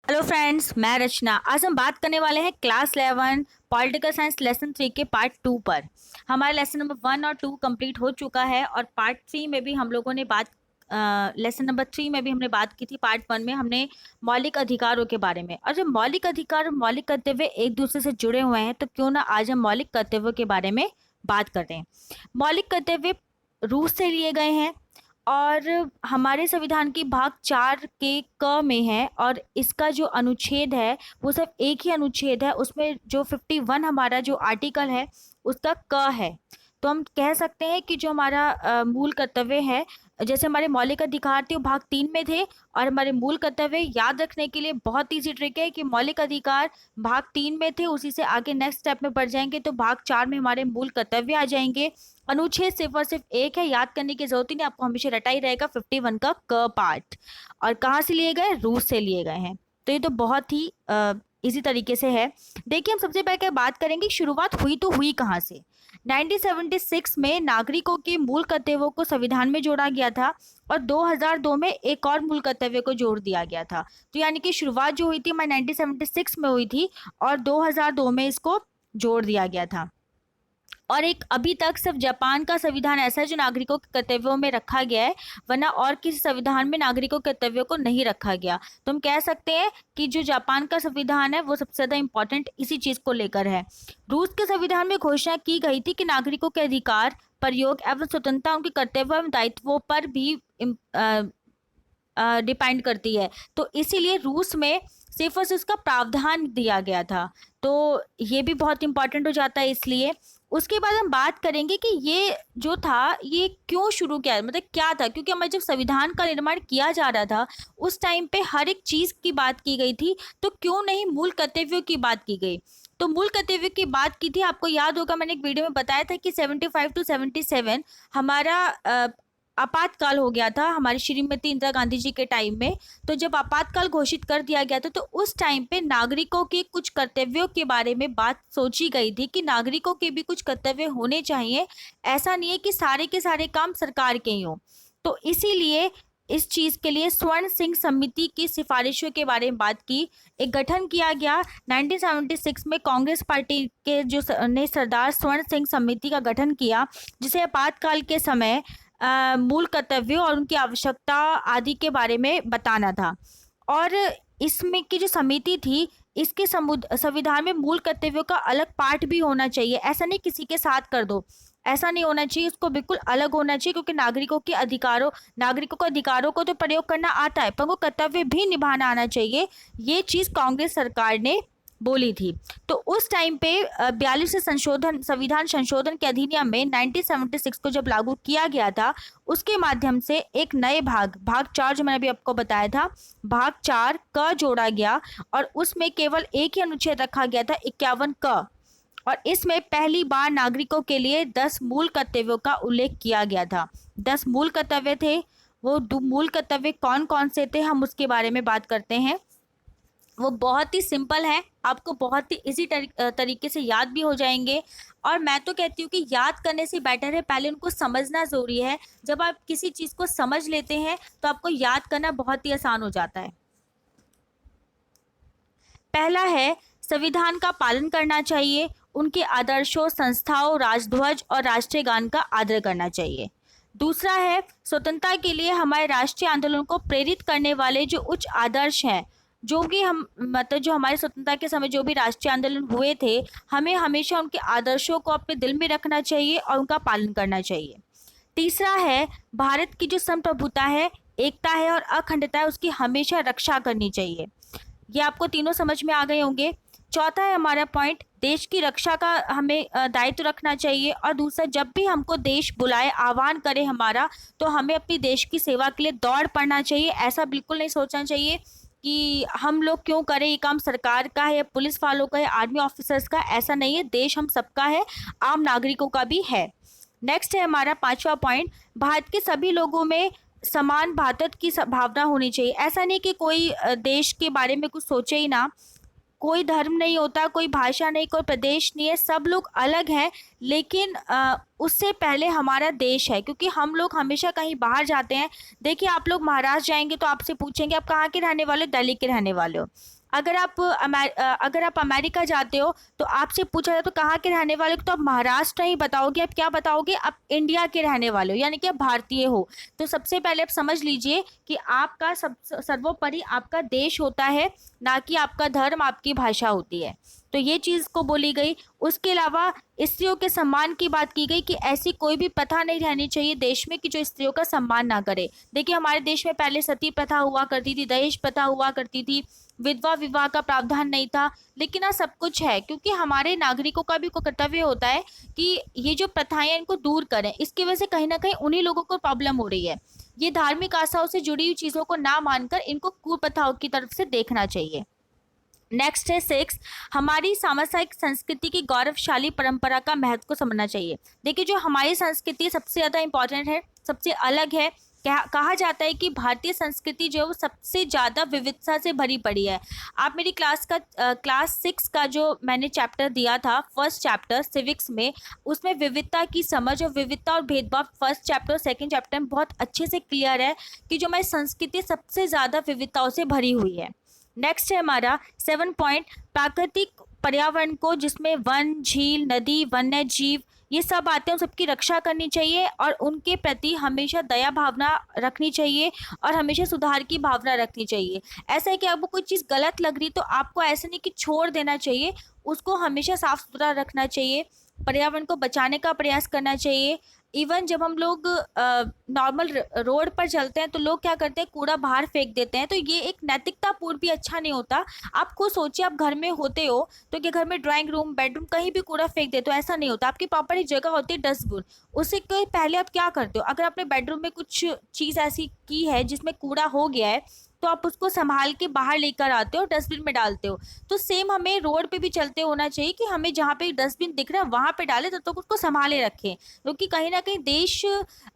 Hello friends, मैं रचना। आज हम बात करने वाले हैं क्लास 11 पॉलिटिकल साइंस लेसन 3 के पार्ट 2 पर। हमारा लेसन नंबर 1 और 2 कंप्लीट हो चुका है और पार्ट 3 में भी हम लोगों ने लेसन नंबर 3 में भी हमने बात की थी। पार्ट 1 में हमने मौलिक अधिकारों के बारे में, और जब मौलिक अधिकार और मौलिक कर्तव्य एक दूसरे से जुड़े हुए हैं तो क्यों ना आज हम मौलिक कर्तव्यों के बारे में बात करते हैं। मौलिक कर्तव्य रूस से लिए गए हैं और हमारे संविधान की भाग 4 के क में है, और इसका जो अनुच्छेद है वो सिर्फ एक ही अनुच्छेद है। उसमें जो 51 हमारा जो आर्टिकल है उसका क है। तो हम कह सकते हैं कि जो हमारा मूल कर्तव्य है, जैसे हमारे मौलिक अधिकार थे वो भाग 3 में थे, और हमारे मूल कर्तव्य याद रखने के लिए बहुत ईजी ट्रिक है कि मौलिक अधिकार भाग 3 में थे, उसी से आगे नेक्स्ट स्टेप में बढ़ जाएंगे तो भाग 4 में हमारे मूल कर्तव्य आ जाएंगे। अनुच्छेद सिर्फ और सिर्फ एक है, याद करने की जरूरत ही नहीं, आपको हमेशा रटा ही रहेगा 51 का क पार्ट। और कहाँ से लिए गए? रूस से लिए गए हैं। तो ये तो बहुत ही इसी तरीके से है। देखिए, हम सबसे पहले बात करेंगे शुरुआत हुई तो हुई कहाँ से। 1976 में नागरिकों के मूल कर्तव्यों को संविधान में जोड़ा गया था और 2002 में एक और मूल कर्तव्य को जोड़ दिया गया था। तो यानी कि शुरुआत जो हुई थी हमारी 1976 में हुई थी और 2002 में इसको जोड़ दिया गया था। और एक अभी तक सिर्फ जापान का संविधान ऐसा है जो नागरिकों के कर्तव्यों में रखा गया है, वरना और किसी संविधान में नागरिकों के कर्तव्यों को नहीं रखा गया। तो हम कह सकते हैं कि जो जापान का संविधान है वो सबसे ज्यादा इंपॉर्टेंट इसी चीज को लेकर है। रूस के संविधान में घोषणा की गई थी कि नागरिकों के अधिकार, प्रयोग एवं स्वतंत्रता उनके कर्तव्य एवं दायित्वों पर भी डिपेंड करती है। तो इसीलिए रूस में सिर्फ और सिर्फ उसका प्रावधान दिया गया था। तो ये भी बहुत इंपॉर्टेंट हो जाता है। इसलिए उसके बाद हम बात करेंगे कि ये जो था ये क्यों शुरू किया, मतलब क्या था, क्योंकि हमारे जब संविधान का निर्माण किया जा रहा था उस टाइम पे हर एक चीज़ की बात की गई थी, तो क्यों नहीं मूल कर्तव्यों की बात की गई। तो मूल कर्तव्य की बात की थी, आपको याद होगा मैंने एक वीडियो में बताया था कि 75 to 77 हमारा आपातकाल हो गया था हमारी श्रीमती इंदिरा गांधी जी के टाइम में। तो जब आपातकाल घोषित कर दिया गया था तो उस टाइम पे नागरिकों के कुछ कर्तव्यों के बारे में बात सोची गई थी कि नागरिकों के भी कुछ कर्तव्य होने चाहिए। ऐसा नहीं है कि सारे के सारे काम सरकार के ही हों। तो इसीलिए इस चीज के लिए स्वर्ण सिंह समिति की सिफारिशों के बारे में बात की, एक गठन किया गया 1976 में। कांग्रेस पार्टी के ने सरदार स्वर्ण सिंह समिति का गठन किया, जिसे आपातकाल के समय मूल कर्तव्यों और उनकी आवश्यकता आदि के बारे में बताना था। और इसमें की जो समिति थी इसके संविधान में मूल कर्तव्यों का अलग पार्ट भी होना चाहिए। ऐसा नहीं किसी के साथ कर दो, ऐसा नहीं होना चाहिए, इसको बिल्कुल अलग होना चाहिए, क्योंकि नागरिकों को अधिकारों को तो प्रयोग करना आता है पर वो कर्तव्य भी निभाना आना चाहिए। ये चीज़ कांग्रेस सरकार ने बोली थी। तो उस टाइम पे 42 से संविधान संशोधन के अधिनियम में 1976 को जब लागू किया गया था, उसके माध्यम से एक नए भाग 4 जो मैंने अभी आपको बताया था, भाग 4 क जोड़ा गया और उसमें केवल एक ही अनुच्छेद रखा गया था 51 क, और इसमें पहली बार नागरिकों के लिए 10 मूल कर्तव्यों का उल्लेख किया गया था। 10 मूल कर्तव्य थे। वो मूल कर्तव्य कौन कौन से थे हम उसके बारे में बात करते हैं। वो बहुत ही सिंपल है, आपको बहुत ही इजी तरीके से याद भी हो जाएंगे। और मैं तो कहती हूँ कि याद करने से बेटर है पहले उनको समझना ज़रूरी है। जब आप किसी चीज़ को समझ लेते हैं तो आपको याद करना बहुत ही आसान हो जाता है। पहला है, संविधान का पालन करना चाहिए, उनके आदर्शों, संस्थाओं, राजध्वज और राष्ट्रीय गान का आदर करना चाहिए। दूसरा है, स्वतंत्रता के लिए हमारे राष्ट्रीय आंदोलन को प्रेरित करने वाले जो उच्च आदर्श हैं, जो भी हम मतलब जो हमारे स्वतंत्रता के समय जो भी राष्ट्रीय आंदोलन हुए थे, हमें हमेशा उनके आदर्शों को अपने दिल में रखना चाहिए और उनका पालन करना चाहिए। तीसरा है, भारत की जो संप्रभुता है, एकता है और अखंडता है, उसकी हमेशा रक्षा करनी चाहिए। ये आपको तीनों समझ में आ गए होंगे। चौथा है हमारा पॉइंट, देश की रक्षा का हमें दायित्व रखना चाहिए। और दूसरा, जब भी हमको देश बुलाए, आह्वान करे हमारा, तो हमें अपनी देश की सेवा के लिए दौड़ पड़ना चाहिए। ऐसा बिल्कुल नहीं सोचना चाहिए कि हम लोग क्यों करें, ये काम सरकार का है या पुलिस वालों का है, आर्मी ऑफिसर्स का। ऐसा नहीं है, देश हम सबका है, आम नागरिकों का भी है। नेक्स्ट है हमारा पांचवा पॉइंट, भारत के सभी लोगों में समान भारत की भावना होनी चाहिए। ऐसा नहीं कि कोई देश के बारे में कुछ सोचे ही ना, कोई धर्म नहीं होता, कोई भाषा नहीं, कोई प्रदेश नहीं है, सब लोग अलग हैं, लेकिन उससे पहले हमारा देश है। क्योंकि हम लोग हमेशा कहीं बाहर जाते हैं, देखिए आप लोग महाराष्ट्र जाएंगे तो आपसे पूछेंगे आप कहाँ के रहने वाले हो, दिल्ली के रहने वाले हो। अगर आप अमेरिका जाते हो तो आपसे पूछा जाए तो कहाँ के रहने वाले हो, तो आप महाराष्ट्र नहीं बताओगे, आप क्या बताओगे, आप इंडिया के रहने वाले हो, यानी कि आप भारतीय हो। तो सबसे पहले आप समझ लीजिए कि आपका सर्वोपरि आपका देश होता है, ना कि आपका धर्म, आपकी भाषा होती है। तो ये चीज को बोली गई। उसके अलावा स्त्रियों के सम्मान की बात की गई कि ऐसी कोई भी प्रथा नहीं रहनी चाहिए देश में कि जो स्त्रियों का सम्मान ना करे। देखिए हमारे देश में पहले सती प्रथा हुआ करती थी, दहेज प्रथा हुआ करती थी, विधवा विवाह का प्रावधान नहीं था, लेकिन आज सब कुछ है, क्योंकि हमारे नागरिकों का भी को कर्तव्य होता है कि ये जो प्रथाएं हैं इनको दूर करें। इसकी वजह से कहीं ना कहीं उन्हीं लोगों को प्रॉब्लम हो रही है। ये धार्मिक आस्थाओं से जुड़ी हुई चीजों को ना मानकर इनको कुप्रथाओं की तरफ से देखना चाहिए। नेक्स्ट है 6, हमारी सामाजिक संस्कृति की गौरवशाली परंपरा का महत्व को समझना चाहिए। देखिए जो हमारी संस्कृति सबसे ज़्यादा इंपॉर्टेंट है, सबसे अलग है। कहा जाता है कि भारतीय संस्कृति जो है वो सबसे ज़्यादा विविधता से भरी पड़ी है। आप मेरी क्लास 6 का जो मैंने चैप्टर दिया था, फर्स्ट चैप्टर सिविक्स में, उसमें विविधता की समझ और विविधता और भेदभाव फर्स्ट चैप्टर और सेकेंड चैप्टर में बहुत अच्छे से क्लियर है कि जो हमारी संस्कृति सबसे ज़्यादा विविधताओं से भरी हुई है। नेक्स्ट है हमारा 7 पॉइंट, प्राकृतिक पर्यावरण को, जिसमें वन, झील, नदी, वन्य जीव ये सब आते हैं, उन सबकी रक्षा करनी चाहिए और उनके प्रति हमेशा दया भावना रखनी चाहिए और हमेशा सुधार की भावना रखनी चाहिए। ऐसा है कि आपको कोई चीज़ गलत लग रही तो आपको ऐसा नहीं कि छोड़ देना चाहिए, उसको हमेशा साफ सुथरा रखना चाहिए, पर्यावरण को बचाने का प्रयास करना चाहिए। इवन जब हम लोग नॉर्मल रोड पर चलते हैं तो लोग क्या करते हैं, कूड़ा बाहर फेंक देते हैं, तो ये एक नैतिकता पूर्ण भी अच्छा नहीं होता। आप खुद सोचिए, आप घर में होते हो तो क्या घर में ड्राइंग रूम, बेडरूम, कहीं भी कूड़ा फेंक देते हो? ऐसा नहीं होता। आपकी प्रॉपर एक जगह होती है डस्टबिन, उससे कोई पहले आप क्या करते हो, अगर आपने बेडरूम में कुछ चीज़ ऐसी की है जिसमें कूड़ा हो गया है तो आप उसको संभाल के बाहर लेकर आते हो, डस्टबिन में डालते हो। तो सेम हमें रोड पे भी चलते होना चाहिए कि हमें जहाँ पे डस्टबिन दिख रहा है वहाँ पे डालें, तब तक उसको संभाले रखें, क्योंकि कहीं ना कहीं देश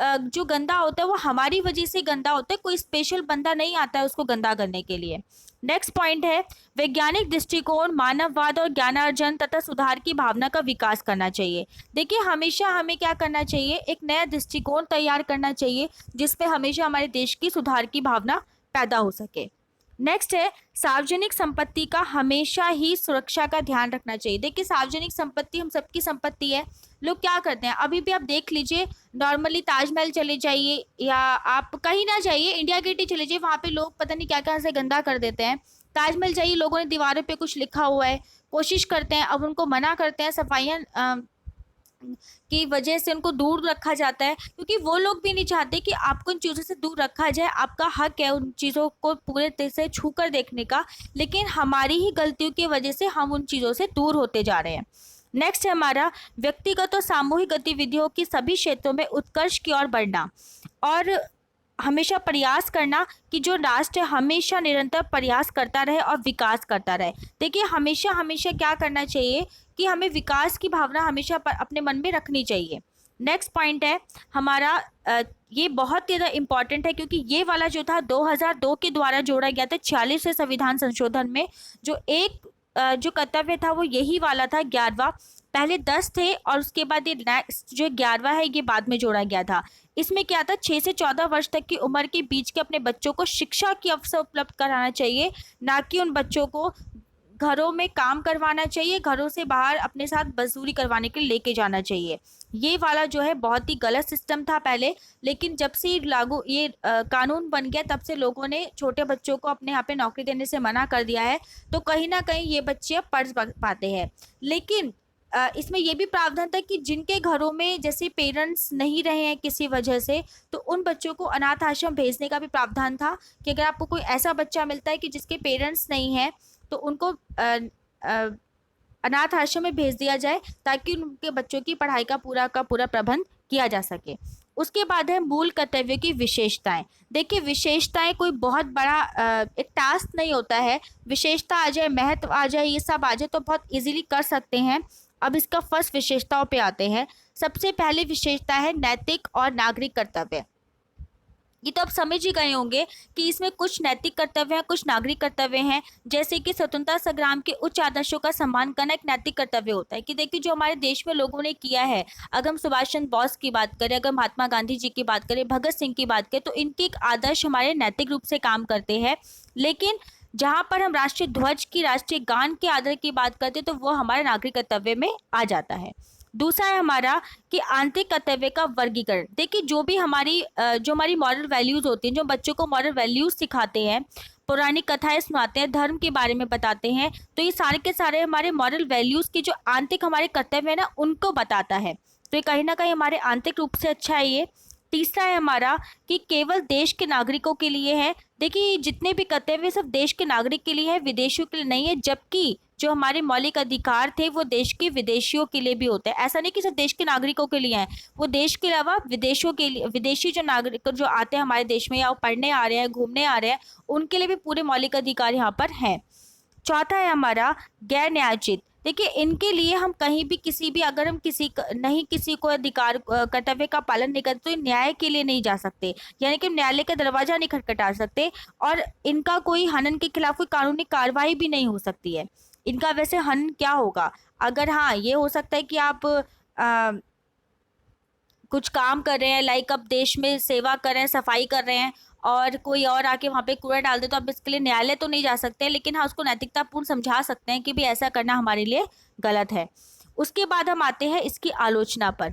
जो गंदा होता है वो हमारी वजह से गंदा होता है, कोई स्पेशल बंदा नहीं आता है उसको गंदा करने के लिए। नेक्स्ट पॉइंट है, वैज्ञानिक दृष्टिकोण, मानववाद और ज्ञानार्जन तथा सुधार की भावना का विकास करना चाहिए। देखिए हमेशा हमें क्या करना चाहिए, एक नया दृष्टिकोण तैयार करना चाहिए जिसपे हमेशा हमारे देश की सुधार की भावना पैदा हो सके। नेक्स्ट है, सार्वजनिक संपत्ति का हमेशा ही सुरक्षा का ध्यान रखना चाहिए। देखिए सार्वजनिक संपत्ति हम सबकी संपत्ति है। लोग क्या करते हैं, अभी भी आप देख लीजिए, नॉर्मली ताजमहल चले जाइए या आप कहीं ना जाइए, इंडिया गेट ही चले जाइए, वहाँ पे लोग पता नहीं क्या क्या से गंदा कर देते हैं। ताजमहल जाइए, लोगों ने दीवारों पे कुछ लिखा हुआ है, कोशिश करते हैं, अब उनको मना करते हैं, सफाइयाँ की वजह से उनको दूर रखा जाता है, क्योंकि वो लोग भी नहीं चाहते कि आपको इन चीज़ों से दूर रखा जाए। आपका हक है उन चीज़ों को पूरे तरह से छू कर देखने का, लेकिन हमारी ही गलतियों की वजह से हम उन चीज़ों से दूर होते जा रहे हैं। नेक्स्ट है हमारा, व्यक्तिगत और सामूहिक गतिविधियों की सभी क्षेत्रों में उत्कर्ष की ओर बढ़ना और हमेशा प्रयास करना कि जो राष्ट्र हमेशा निरंतर प्रयास करता रहे और विकास करता रहे। देखिए हमेशा हमेशा क्या करना चाहिए कि हमें विकास की भावना हमेशा अपने मन में रखनी चाहिए। नेक्स्ट पॉइंट है हमारा, ये बहुत ज़्यादा इम्पॉर्टेंट है, क्योंकि ये वाला जो था 2002 के द्वारा जोड़ा गया था 46वें संविधान संशोधन में। जो जो कर्तव्य था वो यही वाला था, 11वां। पहले 10 थे और उसके बाद ये नेक्स्ट जो 11वां है ये बाद में जोड़ा गया था। इसमें क्या था, 6 से 14 वर्ष तक की उम्र के बीच के अपने बच्चों को शिक्षा की अवसर उपलब्ध कराना चाहिए, ना कि उन बच्चों को घरों में काम करवाना चाहिए, घरों से बाहर अपने साथ मजदूरी करवाने के लिए लेके जाना चाहिए। ये वाला जो है बहुत ही गलत सिस्टम था पहले, लेकिन जब से ये कानून बन गया तब से लोगों ने छोटे बच्चों को अपने यहाँ पे नौकरी देने से मना कर दिया है, तो कहीं ना कहीं ये बच्चे अब पढ़ पाते हैं। लेकिन इसमें यह भी प्रावधान था कि जिनके घरों में जैसे पेरेंट्स नहीं रहे हैं किसी वजह से, तो उन बच्चों को अनाथ आश्रम भेजने का भी प्रावधान था कि अगर आपको कोई ऐसा बच्चा मिलता है कि जिसके पेरेंट्स नहीं हैं तो उनको अनाथ आश्रम में भेज दिया जाए, ताकि उनके बच्चों की पढ़ाई का पूरा प्रबंध किया जा सके। उसके बाद है मूल कर्तव्यों की विशेषताएं। देखिए विशेषताएं कोई बहुत बड़ा एक टास्क नहीं होता है, विशेषता आ जाए, महत्व आ जाए, ये सब आ जाए तो बहुत इजीली कर सकते हैं। अब इसका फर्स्ट विशेषताओं पे आते हैं। सबसे पहले विशेषता है नैतिक और नागरिक कर्तव्य। ये तो आप समझ ही गए होंगे कि इसमें कुछ नैतिक कर्तव्य हैं, कुछ नागरिक कर्तव्य हैं। जैसे कि स्वतंत्रता संग्राम के उच्च आदर्शों का सम्मान करना एक नैतिक कर्तव्य होता है, कि देखिए जो हमारे देश में लोगों ने किया है, अगर हम सुभाष चंद्र बोस की बात करें, अगर महात्मा गांधी जी की बात करें, भगत सिंह की बात करें, तो इनके एक आदर्श हमारे नैतिक रूप से काम करते हैं। लेकिन जहाँ पर हम राष्ट्रीय ध्वज की, राष्ट्रीय गान के आदर की बात करते हैं तो वो हमारे नागरिक कर्तव्य में आ जाता है। दूसरा है हमारा कि आंतरिक कर्तव्य का वर्गीकरण। देखिए जो भी जो हमारी मॉरल वैल्यूज होती हैं, जो बच्चों को मॉरल वैल्यूज सिखाते हैं, पौराणिक कथाएं सुनाते हैं, धर्म के बारे में बताते हैं, तो ये सारे के सारे हमारे मॉरल वैल्यूज की जो आंतरिक हमारे कर्तव्य है ना, उनको बताता है। तो ये कहीं ना कहीं हमारे आंतरिक रूप से अच्छा है ये। तीसरा है हमारा कि केवल देश के नागरिकों के लिए है। देखिए जितने भी कर्तव्य सिर्फ देश के नागरिक के लिए है, विदेशियों के लिए नहीं है। जबकि जो हमारे मौलिक अधिकार थे वो देश के विदेशियों के लिए भी होते हैं। ऐसा नहीं कि सिर्फ देश के नागरिकों के लिए हैं, वो देश के अलावा विदेशों के लिए, विदेशी जो नागरिक जो आते हैं हमारे देश में, या वो पढ़ने आ रहे हैं, घूमने आ रहे हैं, उनके लिए भी पूरे मौलिक अधिकार यहाँ पर हैं। चौथा है हमारा गैर न्यायोचित। देखिए इनके लिए हम कहीं भी किसी भी, अगर हम किसी को अधिकार कर्तव्य का पालन नहीं करते तो न्याय के लिए नहीं जा सकते, यानी कि न्यायालय का दरवाजा नहीं खटखटा सकते, और इनका कोई हनन के खिलाफ कोई कानूनी कार्रवाई भी नहीं हो सकती है। इनका वैसे हनन क्या होगा, अगर हाँ ये हो सकता है कि आप कुछ काम कर रहे हैं, लाइक अब देश में सेवा कर रहे हैं, सफाई कर रहे हैं, और कोई और आके वहाँ पे कूड़ा डाल दे, तो आप इसके लिए न्यायालय तो नहीं जा सकते, लेकिन हाँ उसको नैतिकतापूर्ण समझा सकते हैं कि भी ऐसा करना हमारे लिए गलत है। उसके बाद हम आते हैं इसकी आलोचना पर।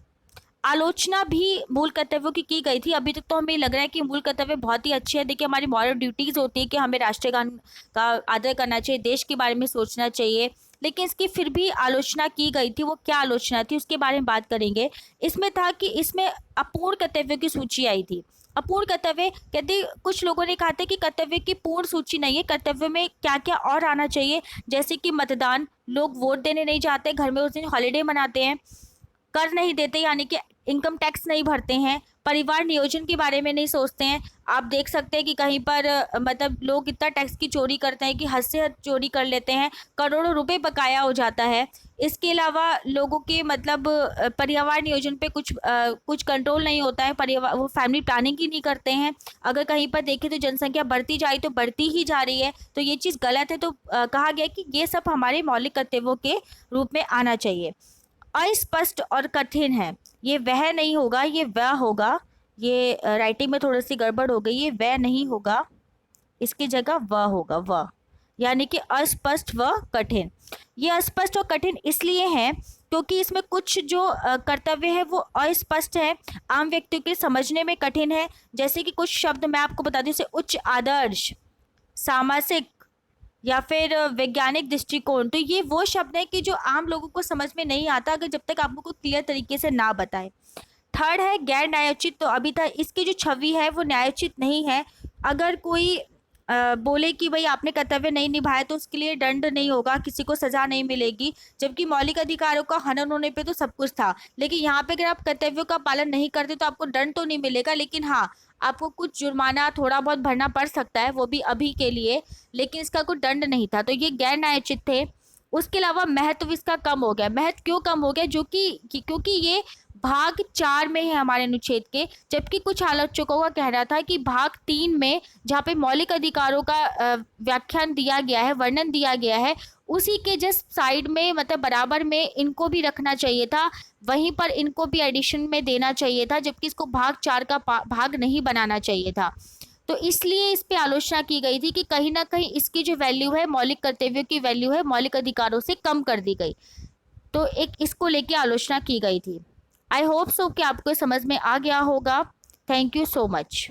आलोचना भी मूल कर्तव्यों की गई थी। अभी तक तो हमें लग रहा है कि मूल कर्तव्य बहुत ही अच्छे हैं। देखिए हमारी मॉरल ड्यूटीज होती है कि हमें राष्ट्रीय गान का आदर करना चाहिए, देश के बारे में सोचना चाहिए, लेकिन इसकी फिर भी आलोचना की गई थी। वो क्या आलोचना थी उसके बारे में बात करेंगे। इसमें था कि इसमें अपूर्ण कर्तव्यों की सूची आई थी। अपूर्ण कर्तव्य कहते, कुछ लोगों ने कहा था कि कर्तव्य की पूर्ण सूची नहीं है, कर्तव्य में क्या क्या और आना चाहिए, जैसे कि मतदान, लोग वोट देने नहीं जाते, घर में उस दिन हॉलीडे मनाते हैं, कर नहीं देते यानी कि इनकम टैक्स नहीं भरते हैं, परिवार नियोजन के बारे में नहीं सोचते हैं। आप देख सकते हैं कि कहीं पर मतलब लोग इतना टैक्स की चोरी करते हैं कि हद से हद चोरी कर लेते हैं, करोड़ों रुपए बकाया हो जाता है। इसके अलावा लोगों के मतलब परिवार नियोजन पे कुछ कंट्रोल नहीं होता है, परिवार वो फैमिली प्लानिंग ही नहीं करते हैं। अगर कहीं पर देखें तो जनसंख्या बढ़ती जा रही तो बढ़ती ही जा रही है, तो ये चीज़ गलत है। तो कहा गया कि ये सब हमारे मौलिक कर्तव्यों के रूप में आना चाहिए। अस्पष्ट और कठिन है, ये वह नहीं होगा, ये वह होगा। ये राइटिंग में थोड़ी सी गड़बड़ हो गई, ये वह नहीं होगा, इसकी जगह वह होगा, वह, यानी कि अस्पष्ट व कठिन। ये अस्पष्ट और कठिन इसलिए है क्योंकि इसमें कुछ जो कर्तव्य है वो अस्पष्ट है, आम व्यक्तियों के समझने में कठिन है। जैसे कि कुछ शब्द मैं आपको बता दूं, जैसे उच्च आदर्श, सामाजिक, या फिर वैज्ञानिक दृष्टिकोण। तो ये वो शब्द है कि जो आम लोगों को समझ में नहीं आता अगर जब तक आपको कोई क्लियर तरीके से ना बताए। थर्ड है गैर न्यायोचित। तो अभी तक इसकी जो छवि है वो न्यायोचित नहीं है। अगर कोई बोले कि भाई आपने कर्तव्य नहीं निभाया तो उसके लिए दंड नहीं होगा, किसी को सजा नहीं मिलेगी, जबकि मौलिक अधिकारों का हनन होने पे तो सब कुछ था। लेकिन यहाँ पे अगर आप कर्तव्यों का पालन नहीं करते तो आपको दंड तो नहीं मिलेगा, लेकिन हाँ आपको कुछ जुर्माना थोड़ा बहुत भरना पड़ सकता है, वो भी अभी के लिए, लेकिन इसका कोई दंड नहीं था। तो ये गैर न्यायोचित थे। उसके अलावा महत्व इसका कम हो गया। महत्व क्यों कम हो गया? क्योंकि ये भाग 4 में है हमारे अनुच्छेद के, जबकि कुछ आलोचकों का कहना था कि भाग 3 में जहाँ पे मौलिक अधिकारों का व्याख्यान दिया गया है, वर्णन दिया गया है, उसी के जस्ट साइड में मतलब बराबर में इनको भी रखना चाहिए था, वहीं पर इनको भी एडिशन में देना चाहिए था, जबकि इसको भाग 4 का भाग नहीं बनाना चाहिए था। तो इसलिए इस पे आलोचना की गई थी कि कहीं ना कहीं इसकी जो वैल्यू है, मौलिक कर्तव्यों की वैल्यू है, मौलिक अधिकारों से कम कर दी गई। तो एक इसको लेके आलोचना की गई थी। आई होप सो कि आपको समझ में आ गया होगा। Thank you so much.